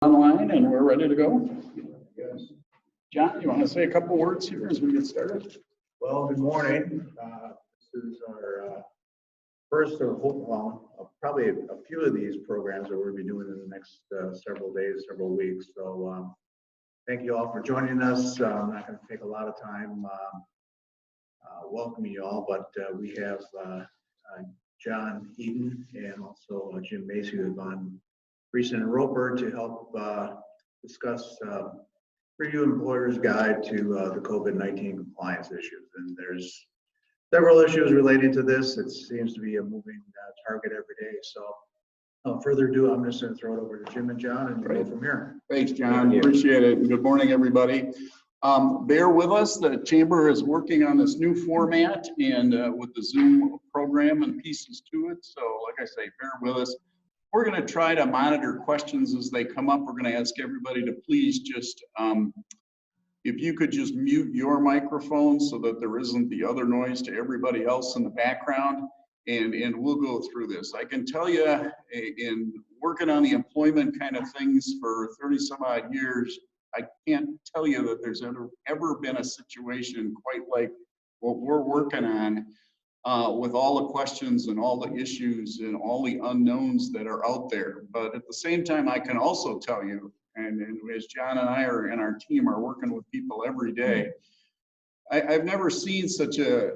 Online and we're ready to go. Yes. John, you want to say a couple words here as we get started? Well, good morning. This is our first of, probably a few of these programs that we'll be doing in the next several days, several weeks. So thank you all for joining us. I'm not going to take a lot of time welcoming you all, but we have John Eaton and also Jim Macy who have gone recent and Roper to help discuss Purdue Employer's Guide to the COVID-19 compliance issues. And there's several issues related to this. It seems to be a moving target every day. So without further ado, I'm just going to throw it over to Jim and John and go from here. Thanks, John. Appreciate it. And good morning, everybody. Bear with us. The Chamber is working on this new format and with the Zoom program and pieces to it. So like I say, bear with us. We're going to try to monitor questions as they come up. We're going to ask everybody to please just, if you could just mute your microphone so that there isn't the other noise to everybody else in the background, and we'll go through this. I can tell you, in working on the employment kind of things for 30 some odd years, I can't tell you that there's ever been a situation quite like what we're working on. With all the questions and all the issues and all the unknowns that are out there. But at the same time, I can also tell you, and as John and I and our team are working with people every day, I've never seen such a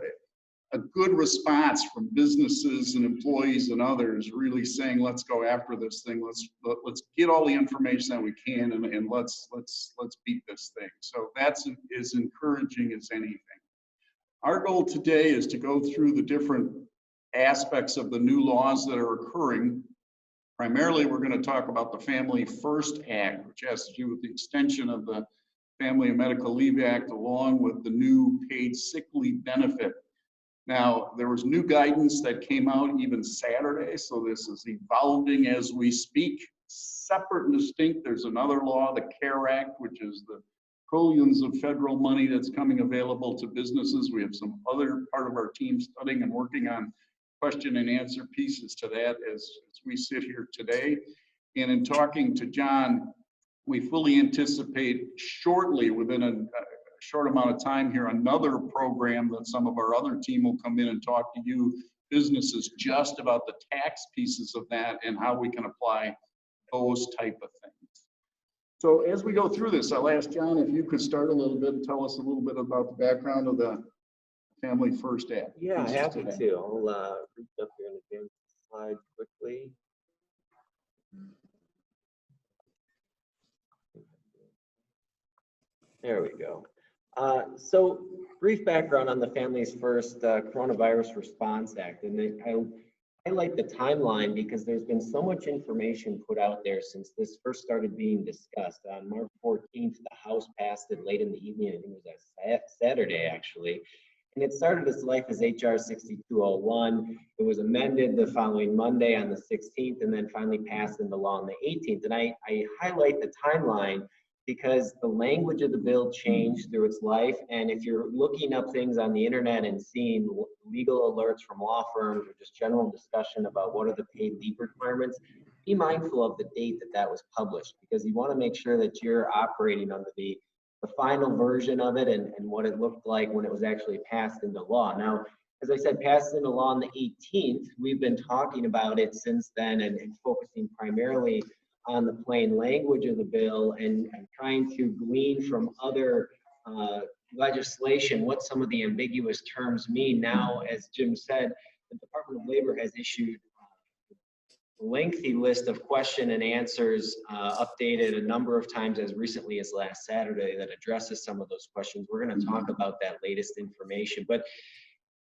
good response from businesses and employees and others really saying, let's go after this thing. Let's get all the information that we can and let's beat this thing. So that's as encouraging as anything. Our goal today is to go through the different aspects of the new laws that are occurring. Primarily, we're going to talk about the Family First Act, which has to do with the extension of the Family and Medical Leave Act, along with the new paid sick leave benefit. Now, there was new guidance that came out even Saturday, so this is evolving as we speak. Separate and distinct, there's another law, the CARE Act, which is the trillions of federal money that's coming available to businesses. We have some other part of our team studying and working on question and answer pieces to that as we sit here today. And in talking to John, we fully anticipate shortly, within a short amount of time here, another program that some of our other team will come in and talk to you businesses just about the tax pieces of that and how we can apply those type of things. So as we go through this, I'll ask John if you could start a little bit and tell us a little bit about the background of the Family First Act. Yeah, happy to. I'll reach up here and advance the slide quickly. There we go. So brief background on the Families First Coronavirus Response Act. And I highlight the timeline because there's been so much information put out there since this first started being discussed. On March 14th, the House passed it late in the evening. I think it was a Saturday, actually. And it started its life as HR 6201. It was amended the following Monday on the 16th and then finally passed into law on the 18th. And I highlight the timeline because the language of the bill changed through its life. And if you're looking up things on the internet and seeing legal alerts from law firms or just general discussion about what are the paid leave requirements, be mindful of the date that was published, because you want to make sure that you're operating under the final version of it and what it looked like when it was actually passed into law. Now, as I said, passed into law on the 18th, we've been talking about it since then and focusing primarily on the plain language of the bill and trying to glean from other legislation what some of the ambiguous terms mean. Now, as Jim said, the Department of Labor has issued a lengthy list of question and answers, updated a number of times as recently as last Saturday, that addresses some of those questions. We're going to talk about that latest information. But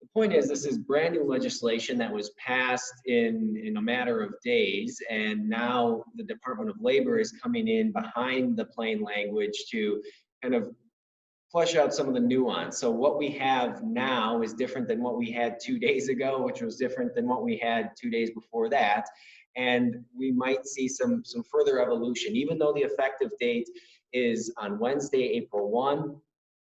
the point is, this is brand new legislation that was passed in a matter of days, and now the Department of Labor is coming in behind the plain language to kind of flesh out some of the nuance. So what we have now is different than what we had 2 days ago, which was different than what we had 2 days before that. And we might see some further evolution. Even though the effective date is on Wednesday, April 1,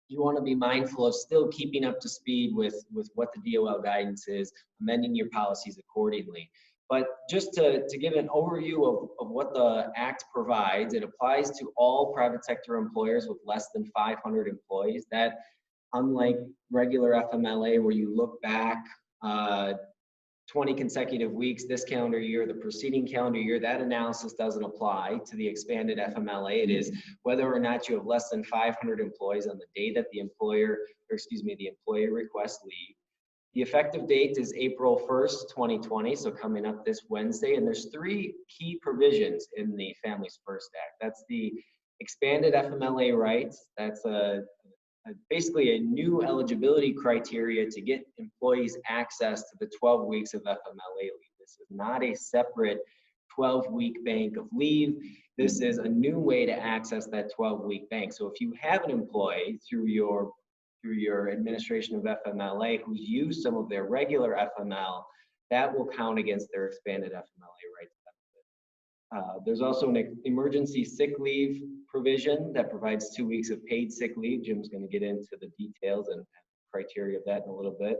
you want to be mindful of still keeping up to speed with what the DOL guidance is, amending your policies accordingly. But just to give an overview of what the Act provides, it applies to all private sector employers with less than 500 employees. That, unlike regular FMLA where you look back 20 consecutive weeks this calendar year, the preceding calendar year, that analysis doesn't apply to the expanded FMLA. It is whether or not you have less than 500 employees on the day that the employer, or excuse me, the employee requests leave. The effective date is April 1st, 2020, so coming up this Wednesday, and there's 3 key provisions in the Families First Act. That's the expanded FMLA rights. That's basically a new eligibility criteria to get employees access to the 12 weeks of FMLA leave. This is not a separate 12-week bank of leave. This is a new way to access that 12-week bank. So if you have an employee through your administration of FMLA who's used some of their regular FML, that will count against their expanded FMLA rights benefit. There's also an emergency sick leave provision that provides 2 weeks of paid sick leave. Jim's going to get into the details and criteria of that in a little bit.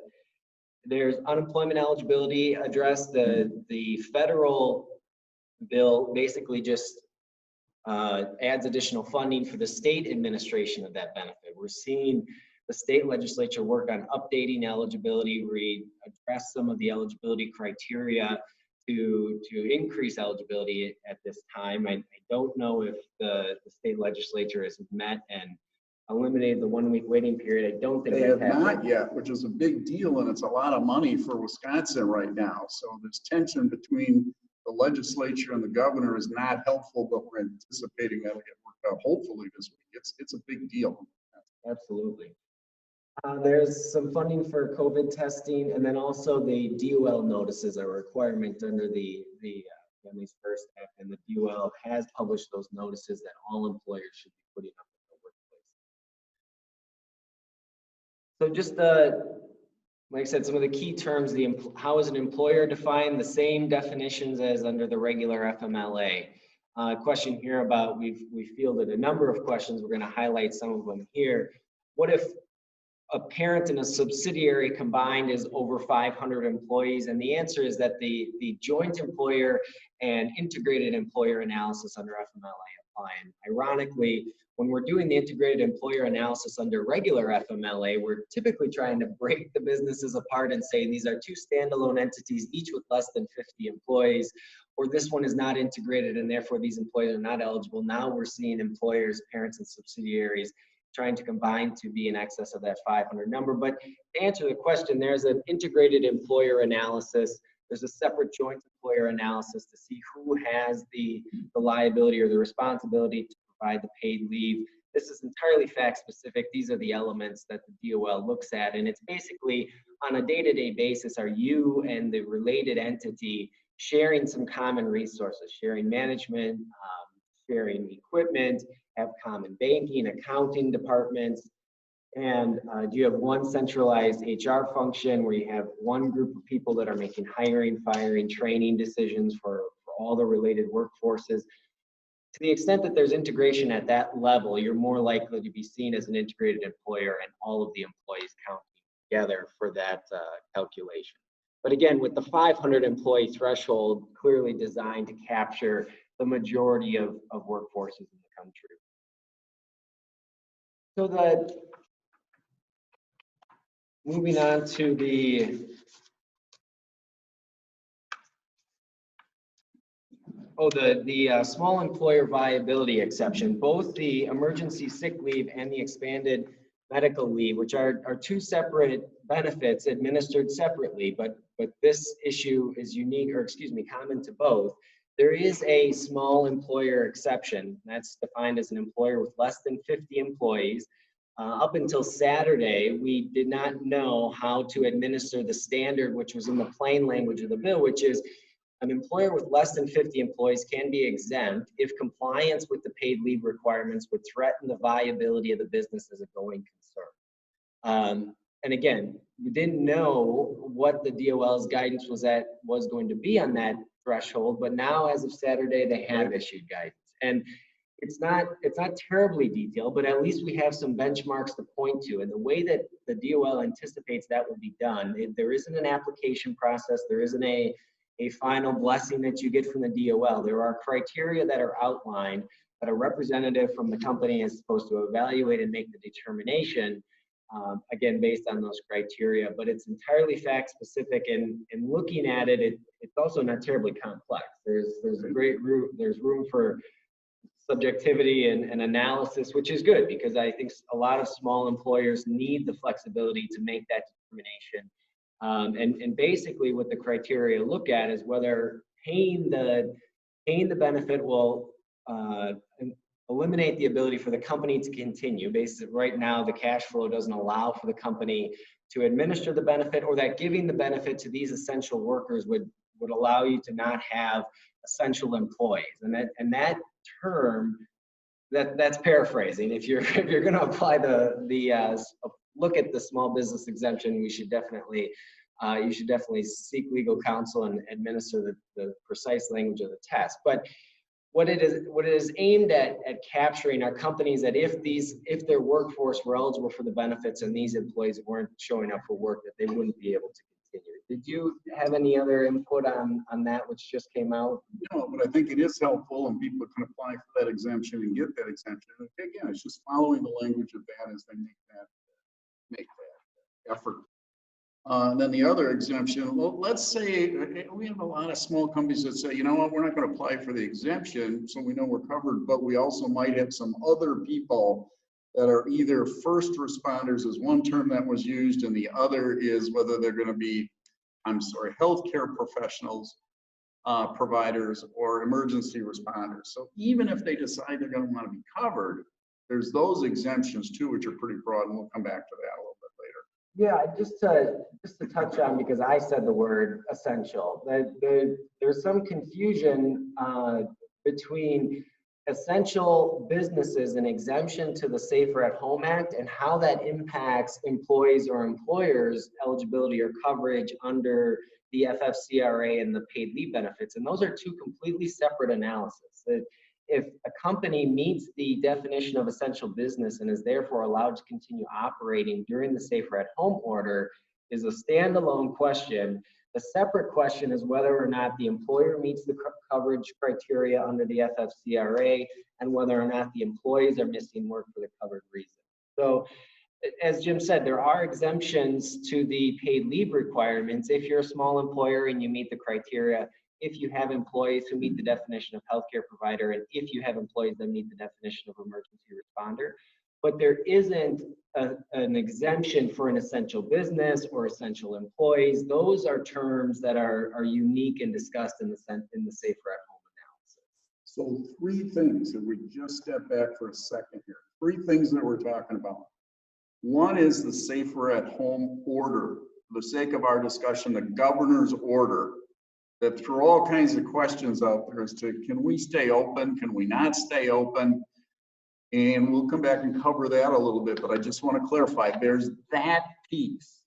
There's unemployment eligibility addressed. The federal bill basically just adds additional funding for the state administration of that benefit. We're seeing the state legislature work on updating eligibility, address some of the eligibility criteria to increase eligibility at this time. I don't know if the state legislature has met and eliminated the 1-week waiting period. I don't think they have not yet, which is a big deal, and it's a lot of money for Wisconsin right now. So this tension between the legislature and the governor is not helpful, but we're anticipating that'll get worked out hopefully this week. It's a big deal. Absolutely. There's some funding for COVID testing, and then also the DOL notices are a requirement under the Families First Act, and the DOL has published those notices that all employers should be putting up in the workplace. So just like I said, some of the key terms, how is an employer defined? The same definitions as under the regular FMLA. Question here about, we fielded a number of questions. We're going to highlight some of them here. What if a parent and a subsidiary combined is over 500 employees? And the answer is that the joint employer and integrated employer analysis under FMLA apply. And ironically, when we're doing the integrated employer analysis under regular FMLA, we're typically trying to break the businesses apart and say these are 2 standalone entities, each with less than 50 employees, or this one is not integrated and therefore these employees are not eligible. Now we're seeing employers, parents, and subsidiaries trying to combine to be in excess of that 500 number. But to answer the question, there's an integrated employer analysis. There's a separate joint employer analysis to see who has the liability or the responsibility to provide the paid leave. This is entirely fact specific. These are the elements that the DOL looks at. And it's basically on a day-to-day basis, are you and the related entity sharing some common resources, sharing management, sharing equipment, have common banking, accounting departments, and do you have one centralized HR function where you have one group of people that are making hiring, firing, training decisions for all the related workforces? To the extent that there's integration at that level, you're more likely to be seen as an integrated employer and all of the employees counting together for that calculation. But again, with the 500 employee threshold clearly designed to capture the majority of workforces in the country. So that, moving on to the small employer viability exception. Both the emergency sick leave and the expanded medical leave, which are 2 separate benefits administered separately, but this issue is unique, or excuse me, common to both. There is a small employer exception. That's defined as an employer with less than 50 employees. Up until Saturday, we did not know how to administer the standard, which was in the plain language of the bill, which is an employer with less than 50 employees can be exempt if compliance with the paid leave requirements would threaten the viability of the business as a going concern. And again, we didn't know what the DOL's guidance was going to be on that threshold, but now as of Saturday, they have issued guidance. And it's not terribly detailed, but at least we have some benchmarks to point to. And the way that the DOL anticipates that will be done, there isn't an application process, there isn't a a final blessing that you get from the DOL. There are criteria that are outlined that a representative from the company is supposed to evaluate and make the determination, again, based on those criteria, but it's entirely fact specific, and looking at it, it's also not terribly complex. There's room for subjectivity and analysis, which is good, because I think a lot of small employers need the flexibility to make that determination. And basically what the criteria look at is whether paying the benefit will eliminate the ability for the company to continue. Basically, right now, the cash flow doesn't allow for the company to administer the benefit, or that giving the benefit to these essential workers would allow you to not have essential employees. And that term, that's paraphrasing. If you're going to apply the look at the small business exemption, you should definitely seek legal counsel and administer the precise language of the test. But what it is aimed at capturing are companies that if their workforce were eligible for the benefits and these employees weren't showing up for work, that they wouldn't be able to continue. Did you have any other input on that which just came out? No, but I think it is helpful, and people can apply for that exemption and get that exemption. And again, it's just following the language of that as they make that effort. And then the other exemption, well, let's say we have a lot of small companies that say, you know what, we're not going to apply for the exemption, so we know we're covered, but we also might have some other people that are either first responders is one term that was used, and the other is whether they're going to be, healthcare professionals, providers, or emergency responders. So even if they decide they're going to want to be covered, there's those exemptions too, which are pretty broad, and we'll come back to that a little bit later. Yeah, just to touch on, because I said the word essential, there's some confusion between essential businesses and exemption to the Safer at Home Act and how that impacts employees or employers' eligibility or coverage under the FFCRA and the paid leave benefits. And those are two completely separate analyses. If a company meets the definition of essential business and is therefore allowed to continue operating during the Safer at Home order is a standalone question. The separate question is whether or not the employer meets the coverage criteria under the FFCRA and whether or not the employees are missing work for the covered reason. So as Jim said, there are exemptions to the paid leave requirements if you're a small employer and you meet the criteria, if you have employees who meet the definition of healthcare provider, and if you have employees that meet the definition of emergency responder. But there isn't an exemption for an essential business or essential employees. Those are terms that are unique and discussed in the Safer at Home analysis. So three things, if we just step back for a second here, three things that we're talking about. One is the Safer at Home order. For the sake of our discussion, the governor's order that threw all kinds of questions out there as to, can we stay open? Can we not stay open? And we'll come back and cover that a little bit, but I just want to clarify, there's that piece.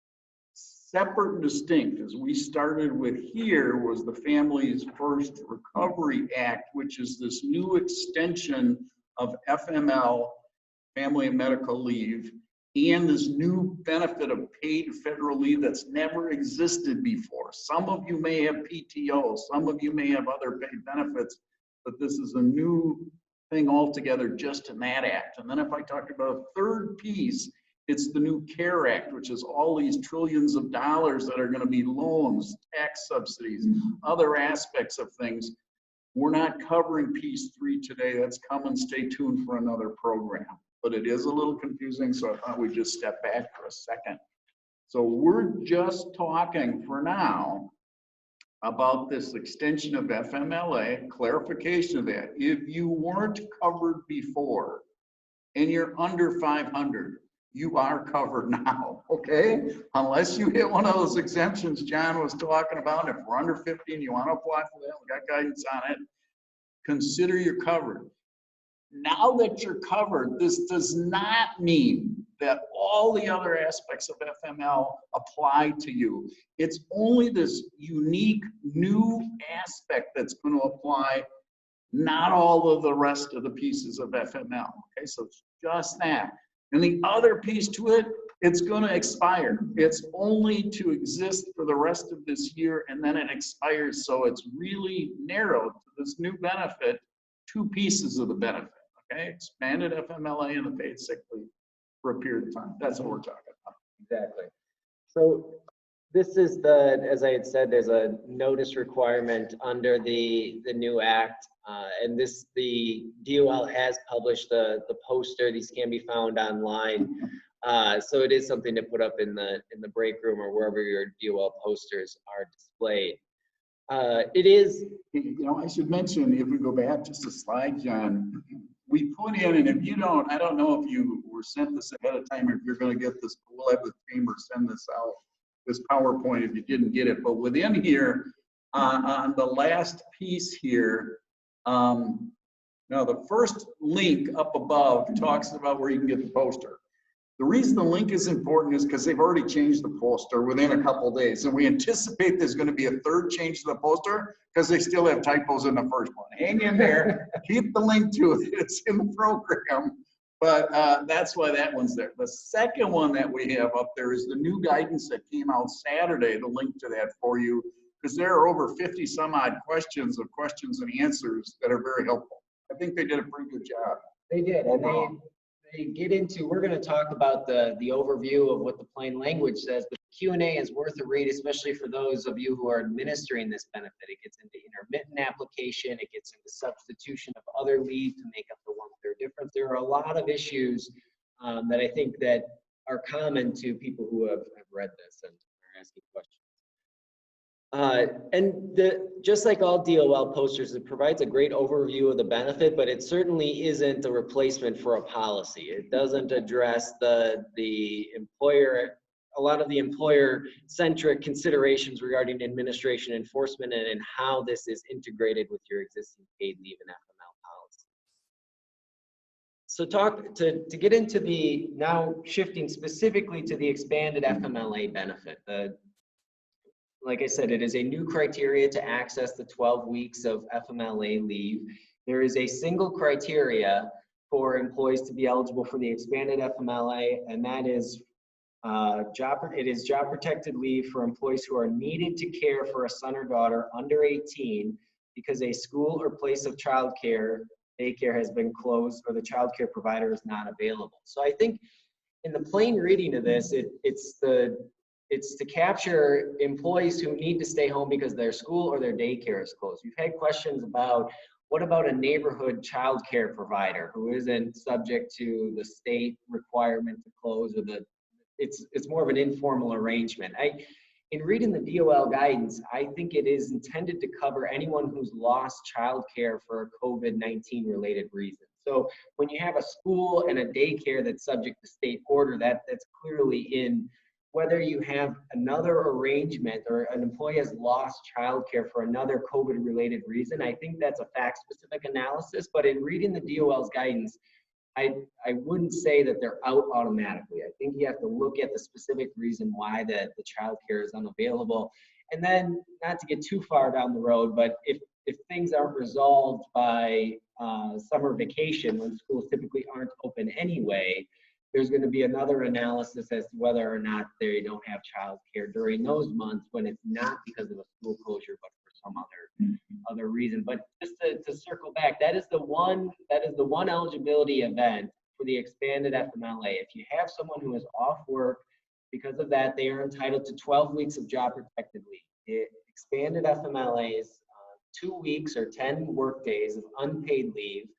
Separate and distinct, as we started with here, was the Families First Recovery Act, which is this new extension of FML, family and medical leave, and this new benefit of paid federal leave that's never existed before. Some of you may have PTO, some of you may have other paid benefits, but this is a new thing altogether just in that act. And then if I talk about a third piece, it's the new CARE Act, which is all these trillions of dollars that are going to be loans, tax subsidies, other aspects of things. We're not covering piece 3 today. That's coming. Stay tuned for another program. But it is a little confusing, so I thought we'd just step back for a second. So we're just talking for now about this extension of FMLA, clarification of that. If you weren't covered before and you're under 500, you are covered now, okay? Unless you hit one of those exemptions John was talking about. If we're under 50 and you want to apply for that, we got guidance on it, consider you're covered. Now that you're covered, this does not mean that all the other aspects of FML apply to you. It's only this unique new aspect that's going to apply, not all of the rest of the pieces of FML. Okay, so it's just that. And the other piece to it it's going to expire. It's only to exist for the rest of this year, and then it expires. So it's really narrowed to this new benefit, two pieces of the benefit, okay? Expanded FMLA and the paid sick leave for a period of time. That's what we're talking about. Exactly. So this is the, as I had said, there's a notice requirement under the new act. And this, the DOL has published the poster. These can be found online. So it is something to put up in the break room or wherever your DOL posters are displayed. It is, You know, I should mention, if we go back just a slide, John, we put in, and if you don't, I don't know if you were sent this ahead of time, or if you're going to get this, we'll have the chamber send this out, this PowerPoint, if you didn't get it. But within here, on the last piece here, now the first link up above talks about where you can get the poster. The reason the link is important is because they've already changed the poster within a couple of days. And we anticipate there's going to be a third change to the poster because they still have typos in the first one. Hang in there, keep the link to it, it's in the program. But that's why that one's there. The second one that we have up there is the new guidance that came out Saturday, to link to that for you, because there are over 50 some odd questions and answers that are very helpful. I think they did a pretty good job. they did, and they get into, we're going to talk about the overview of what the plain language says, but Q&A is worth a read, especially for those of you who are administering this benefit. It gets into intermittent application, it gets into substitution of other leave to make up the 1/3 difference. There are a lot of issues that I think that are common to people who have read this and are asking questions. Just like all DOL posters, it provides a great overview of the benefit, but it certainly isn't a replacement for a policy. It doesn't address the employer, a lot of the employer-centric considerations regarding administration enforcement and how this is integrated with your existing paid leave and FML policy. So to get into the, now shifting specifically to the expanded FMLA benefit, like I said, it is a new criteria to access the 12 weeks of FMLA leave. There is a single criteria for employees to be eligible for the expanded FMLA, and that is job protected leave for employees who are needed to care for a son or daughter under 18 because a school or place of childcare, daycare has been closed or the childcare provider is not available. So I think in the plain reading of this, it's to capture employees who need to stay home because their school or their daycare is closed. We've had questions about, what about a neighborhood child care provider who isn't subject to the state requirement to close, or it's more of an informal arrangement. In reading the DOL guidance, I think it is intended to cover anyone who's lost child care for a COVID-19 related reason. So when you have a school and a daycare that's subject to state order, that's clearly in. Whether you have another arrangement or an employee has lost childcare for another COVID-related reason, I think that's a fact-specific analysis. But in reading the DOL's guidance, I wouldn't say that they're out automatically. I think you have to look at the specific reason why the childcare is unavailable. And then, not to get too far down the road, but if things aren't resolved by summer vacation, when schools typically aren't open anyway, there's going to be another analysis as to whether or not they don't have child care during those months when it's not because of a school closure, but for some other reason. But just to circle back, that is the one eligibility event for the expanded FMLA. If you have someone who is off work because of that, they are entitled to 12 weeks of job protected leave. The expanded FMLA is 2 weeks or 10 work days of unpaid leave.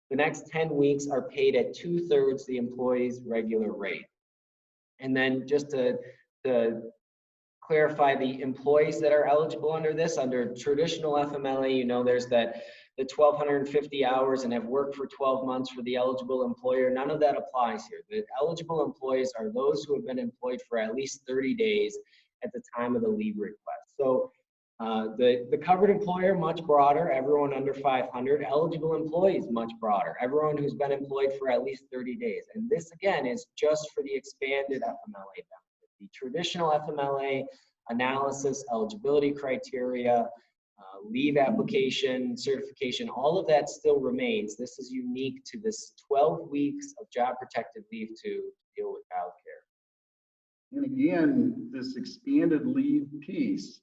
The next 10 weeks are paid at 2/3 the employee's regular rate. And then just to clarify, the employees that are eligible under this, under traditional FMLA, you know, there's the 1,250 hours and have worked for 12 months for the eligible employer. None of that applies here. The eligible employees are those who have been employed for at least 30 days at the time of the leave request. So the covered employer, much broader, everyone under 500. Eligible employees, much broader, everyone who's been employed for at least 30 days. And this, again, is just for the expanded FMLA benefit. The traditional FMLA analysis, eligibility criteria, leave application, certification, all of that still remains. This is unique to this 12 weeks of job protected leave to deal with childcare. And again, this expanded leave piece,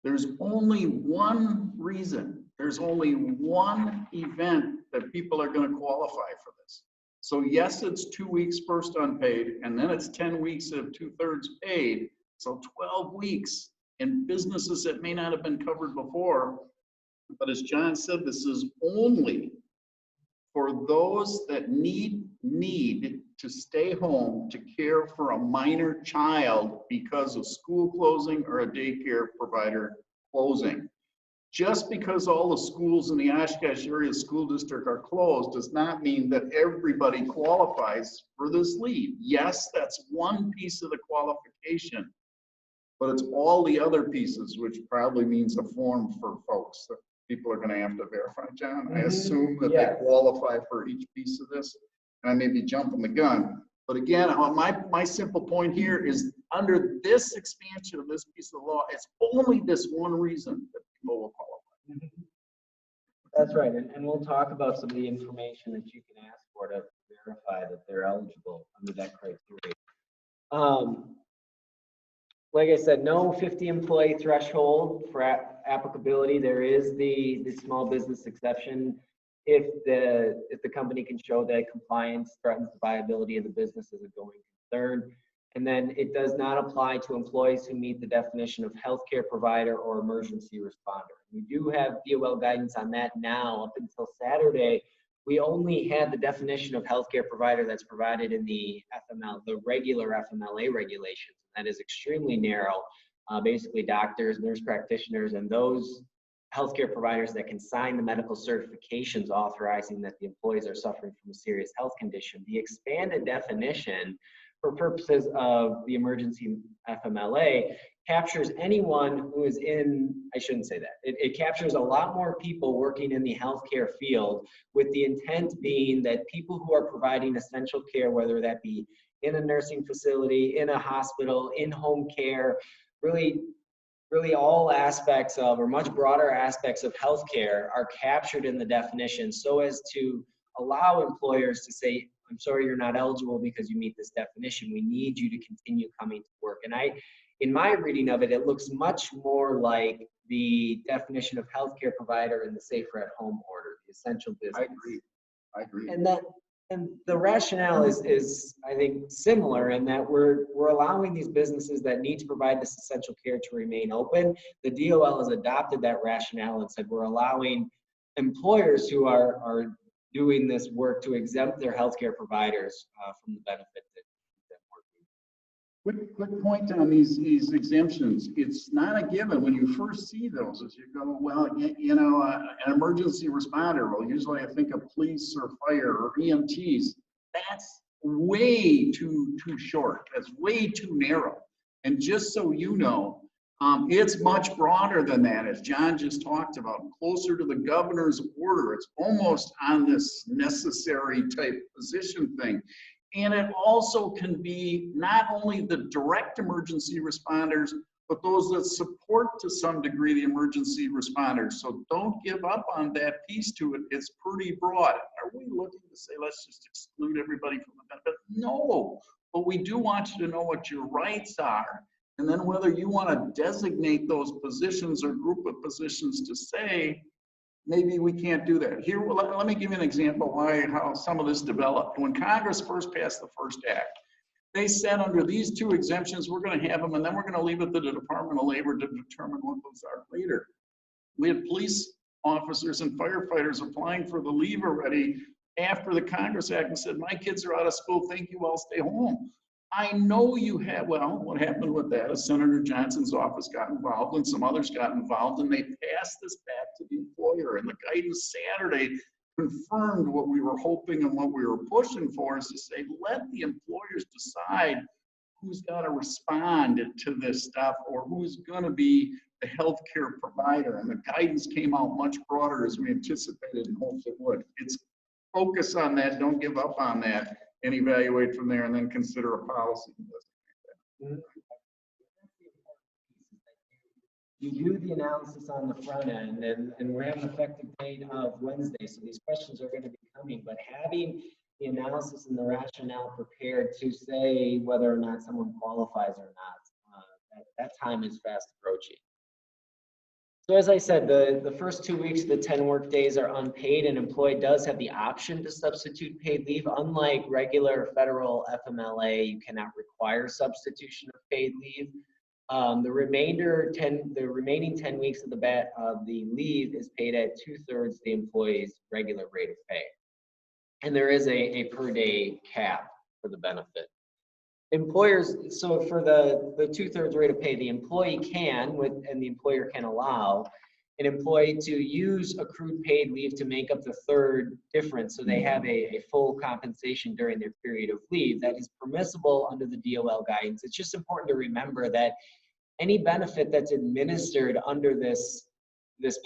there's only one reason, there's only one event that people are going to qualify for this. So yes, it's 2 weeks first unpaid, and then it's 10 weeks of 2/3 paid. So 12 weeks in businesses that may not have been covered before. But as John said, this is only for those that need to stay home to care for a minor child because of school closing or a daycare provider closing. Just because all the schools in the Oshkosh area school district are closed does not mean that everybody qualifies for this leave. Yes, that's one piece of the qualification, but it's all the other pieces, which probably means a form for folks that people are going to have to verify. John, I assume that they qualify for each piece of this. And I may be jumping the gun, but again, my simple point here is under this expansion of this piece of law, it's only this one reason that people will qualify. That's right, and we'll talk about some of the information that you can ask for to verify that they're eligible under that criteria. Like I said, no 50 employee threshold for applicability. There is the small business exception if the company can show that compliance threatens the viability of the business as a going concern. And then it does not apply to employees who meet the definition of healthcare provider or emergency responder. We do have DOL guidance on that now. Up until Saturday, we only had the definition of healthcare provider that's provided in the regular FMLA regulations. That is extremely narrow. Basically, doctors, nurse practitioners, and those healthcare providers that can sign the medical certifications authorizing that the employees are suffering from a serious health condition. The expanded definition for purposes of the emergency FMLA captures anyone who is in, I shouldn't say that, it captures a lot more people working in the healthcare field, with the intent being that people who are providing essential care, whether that be in a nursing facility, in a hospital, in home care, really all aspects of, or much broader aspects of healthcare are captured in the definition, so as to allow employers to say, I'm sorry, you're not eligible because you meet this definition. We need you to continue coming to work. And in my reading of it, it looks much more like the definition of healthcare provider in the Safer at Home order, the essential business. I agree. And the rationale is I think similar in that we're allowing these businesses that need to provide this essential care to remain open. The DOL has adopted that rationale and said we're allowing employers who are doing this work to exempt their healthcare providers from the benefit that working. Quick point on these exemptions. It's not a given when you first see those, as you go, well, an emergency responder. Well, usually I think of police or fire or EMTs. That's way too short. That's way too narrow. And just so you know, it's much broader than that, as John just talked about, closer to the governor's order. It's almost on this necessary type position thing. And it also can be not only the direct emergency responders, but those that support to some degree the emergency responders. So don't give up on that piece to it. It's pretty broad. Are we looking to say, let's just exclude everybody from the benefit? No, but we do want you to know what your rights are. And then whether you want to designate those positions or group of positions to say, maybe we can't do that. Here, let me give you an example how some of this developed. When Congress first passed the first act, they said under these two exemptions, we're going to have them, and then we're going to leave it to the Department of Labor to determine what those are later. We had police officers and firefighters applying for the leave already after the Congress Act and said, my kids are out of school, thank you, I'll stay home. I know you have, well, what happened with that is Senator Johnson's office got involved and some others got involved, and they passed this back to the employer. And the guidance Saturday confirmed what we were hoping and what we were pushing for, is to say, let the employers decide who's got to respond to this stuff or who's going to be the healthcare provider. And the guidance came out much broader as we anticipated and hoped it would. It's focus on that, don't give up on that, and evaluate from there, and then consider a policy. You do the analysis on the front end, and we have an effective date of Wednesday, so these questions are going to be coming, but having the analysis and the rationale prepared to say whether or not someone qualifies or not. That time is fast approaching. So as I said, the first 2 weeks of the 10 work days are unpaid. An employee does have the option to substitute paid leave. Unlike regular federal FMLA, you cannot require substitution of paid leave. The remaining 10 weeks of the leave is paid at 2/3 the employee's regular rate of pay. And there is a per day cap for the benefit. Employers, so for the 2/3 rate of pay, the employee can, and the employer can allow an employee to use accrued paid leave to make up the third difference, so they have a full compensation during their period of leave. That is permissible under the DOL guidance. It's just important to remember that any benefit that's administered under this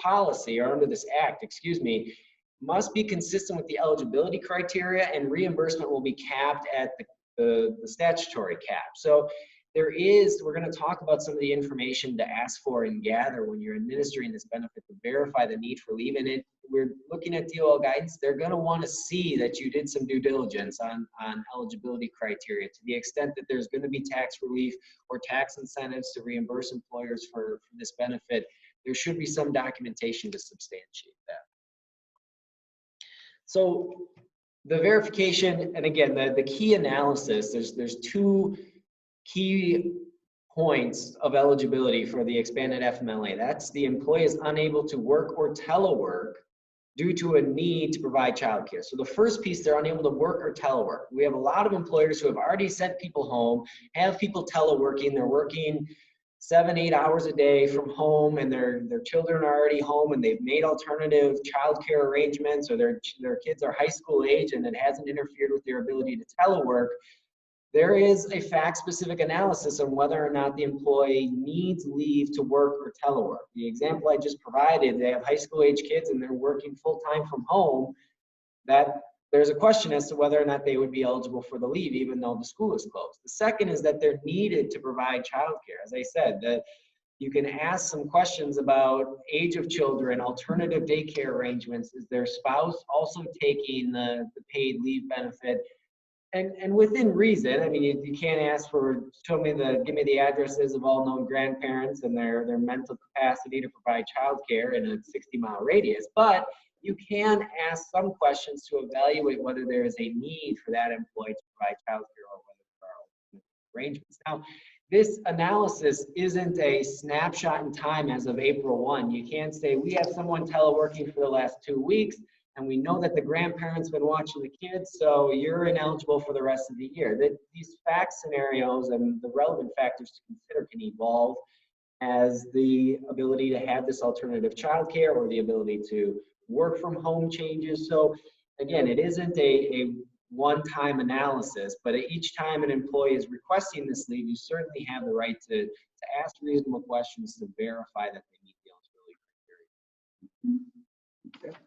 policy, or under this act, excuse me, must be consistent with the eligibility criteria, and reimbursement will be capped at the statutory cap. So we're going to talk about some of the information to ask for and gather when you're administering this benefit to verify the need for leave. And we're looking at DOL guidance. They're going to want to see that you did some due diligence on eligibility criteria, to the extent that there's going to be tax relief or tax incentives to reimburse employers for this benefit. There should be some documentation to substantiate that. So the verification, and again, the key analysis, there's two key points of eligibility for the expanded FMLA. That's the employee is unable to work or telework due to a need to provide childcare. So the first piece, they're unable to work or telework. We have a lot of employers who have already sent people home, have people teleworking, they're working 7-8 hours a day from home, and their children are already home, and they've made alternative childcare arrangements, or their kids are high school age, and it hasn't interfered with their ability to telework. There is a fact-specific analysis on whether or not the employee needs leave to work or telework. The example I just provided, they have high school age kids and they're working full-time from home, that there's a question as to whether or not they would be eligible for the leave even though the school is closed. The second is that they're needed to provide childcare. As I said, that you can ask some questions about age of children, alternative daycare arrangements. Is their spouse also taking the paid leave benefit? And within reason. I mean, you can't ask for, give me the addresses of all known grandparents and their mental capacity to provide childcare in a 60-mile radius, but you can ask some questions to evaluate whether there is a need for that employee to provide childcare, or whether there are arrangements. Now, this analysis isn't a snapshot in time as of April 1. You can't say, we have someone teleworking for the last 2 weeks, and we know that the grandparents been watching the kids, so you're ineligible for the rest of the year. These fact scenarios and the relevant factors to consider can evolve as the ability to have this alternative childcare or the ability to work from home changes. So again, it isn't a one-time analysis, but each time an employee is requesting this leave, you certainly have the right to ask reasonable questions to verify that they meet the eligibility criteria. Okay.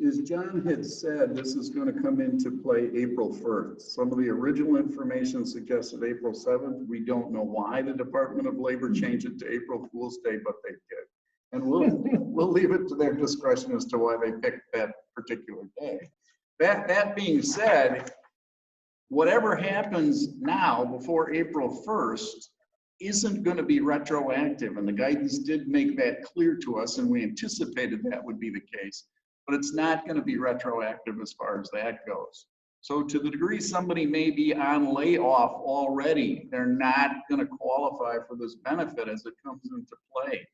As John had said, this is going to come into play April 1st. Some of the original information suggested April 7th. We don't know why the Department of Labor changed it to April Fool's Day, but they did. And we'll leave it to their discretion as to why they picked that particular day. That being said, whatever happens now before April 1st isn't going to be retroactive, and the guidance did make that clear to us, and we anticipated that would be the case. But it's not going to be retroactive as far as that goes. So to the degree somebody may be on layoff already, they're not going to qualify for this benefit as it comes into play.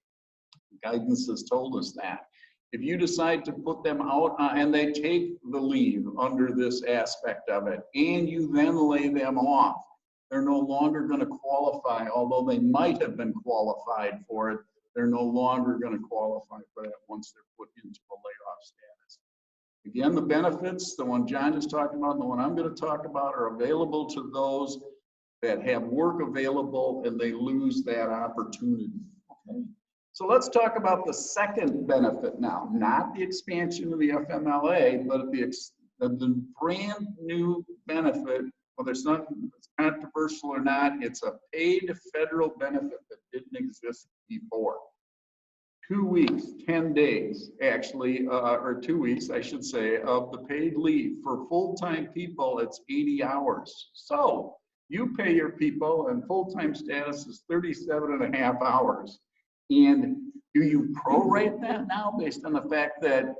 Guidance has told us that. If you decide to put them out and they take the leave under this aspect of it, and you then lay them off, they're no longer going to qualify, although they might have been qualified for it. They're no longer going to qualify for that once they're put into a layoff status. Again, the benefits, the one John just talked about and the one I'm going to talk about, are available to those that have work available and they lose that opportunity. Okay. So let's talk about the second benefit now, not the expansion of the FMLA, but the brand new benefit, whether it's controversial or not, it's a paid federal benefit that didn't exist before. 2 weeks, 10 days, actually, or 2 weeks, I should say, of the paid leave. For full-time people, it's 80 hours. So you pay your people, and full-time status is 37.5 hours. And do you prorate that now based on the fact that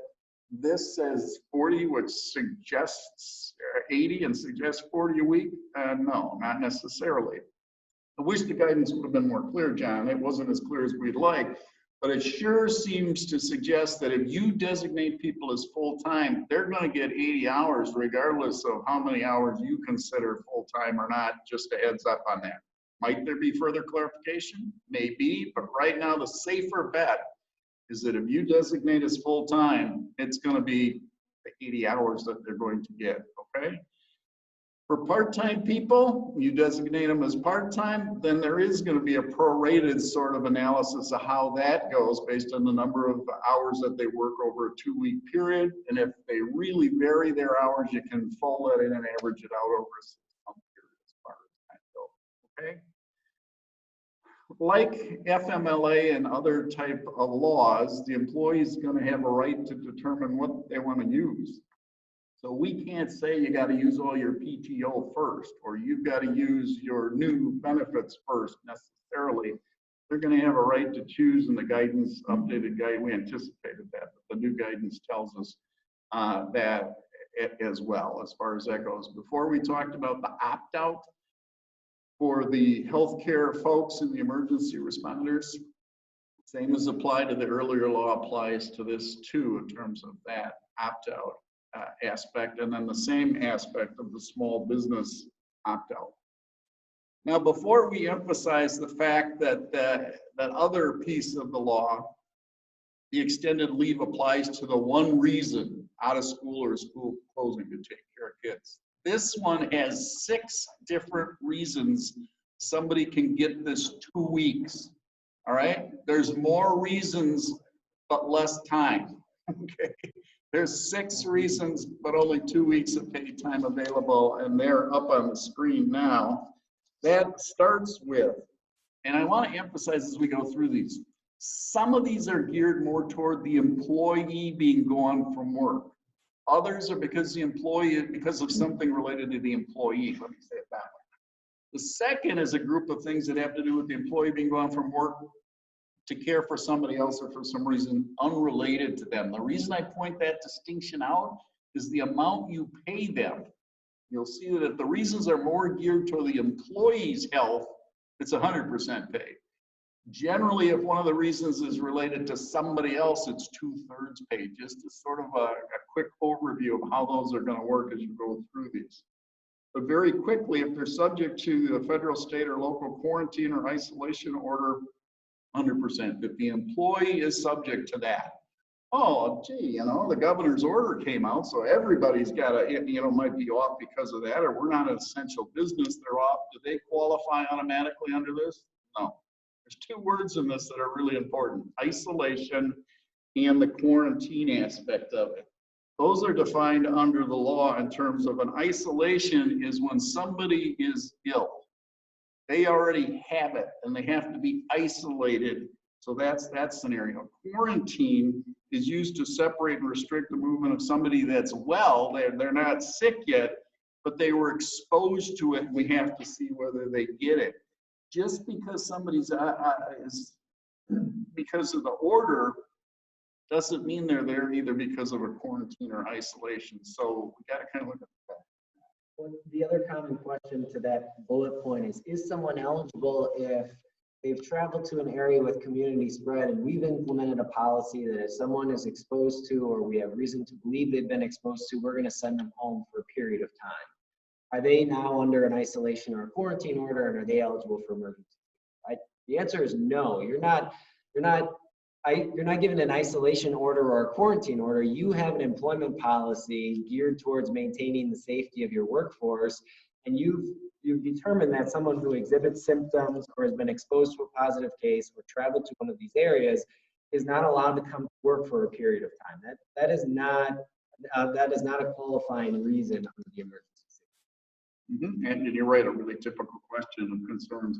this says 40, which suggests 80 and suggests 40 a week? No, not necessarily. I wish the guidance would have been more clear, John. It wasn't as clear as we'd like, but it sure seems to suggest that if you designate people as full-time, they're going to get 80 hours regardless of how many hours you consider full-time or not. Just a heads up on that. Might there be further clarification? Maybe, but right now the safer bet is that if you designate as full-time, it's going to be the 80 hours that they're going to get, okay? For part-time people, you designate them as part-time, then there is going to be a prorated sort of analysis of how that goes based on the number of hours that they work over a 2-week period. And if they really vary their hours, you can fold that in and average it out over a 6-month period as far as time goes, okay? Like FMLA and other type of laws, the employee is going to have a right to determine what they want to use. So we can't say you got to use all your PTO first, or you've got to use your new benefits first necessarily. They're going to have a right to choose, and the guidance, updated guide, we anticipated that, but the new guidance tells us that as well, as far as that goes. Before we talked about the opt-out for the healthcare folks and the emergency responders. Same as applied to the earlier law applies to this too, in terms of that opt-out aspect, and then the same aspect of the small business opt-out. Now, before we emphasize the fact that that other piece of the law, the extended leave applies to the one reason out of school or school closing to take care of kids. This one has 6 different reasons somebody can get this 2 weeks. All right, there's more reasons, but less time. Okay. There's 6 reasons, but only 2 weeks of paid time available, and they're up on the screen now. That starts with, and I want to emphasize as we go through these, some of these are geared more toward the employee being gone from work. Others are because of something related to the employee. Let me say it that way. The second is a group of things that have to do with the employee being gone from work to care for somebody else or for some reason unrelated to them. The reason I point that distinction out is the amount you pay them. You'll see that if the reasons are more geared toward the employee's health, it's 100% paid. Generally, if one of the reasons is related to somebody else, it's 2/3 paid. Just as sort of a quick overview of how those are going to work as you go through these. But very quickly, if they're subject to the federal, state, or local quarantine or isolation order, 100%. If the employee is subject to that, oh, gee, you know, the governor's order came out, so everybody's got to, you know, might be off because of that, or we're not an essential business, they're off. Do they qualify automatically under this? No. There's 2 words in this that are really important: isolation and the quarantine aspect of it. Those are defined under the law in terms of an isolation is when somebody is ill. They already have it and they have to be isolated. So that's that scenario. Quarantine is used to separate and restrict the movement of somebody that's well. They're not sick yet, but they were exposed to it. We have to see whether they get it. Just because somebody's because of the order doesn't mean they're there either because of a quarantine or isolation. So we got to kind of look at that. Well, the other common question to that bullet point is someone eligible if they've traveled to an area with community spread and we've implemented a policy that if someone is exposed to, or we have reason to believe they've been exposed to, we're going to send them home for a period of time. Are they now under an isolation or a quarantine order, and are they eligible for emergency? The answer is no. You're not given an isolation order or a quarantine order. You have an employment policy geared towards maintaining the safety of your workforce, and you've determined that someone who exhibits symptoms or has been exposed to a positive case or traveled to one of these areas is not allowed to come to work for a period of time. That is not a qualifying reason under the emergency. And you're right, a really typical question of concerns.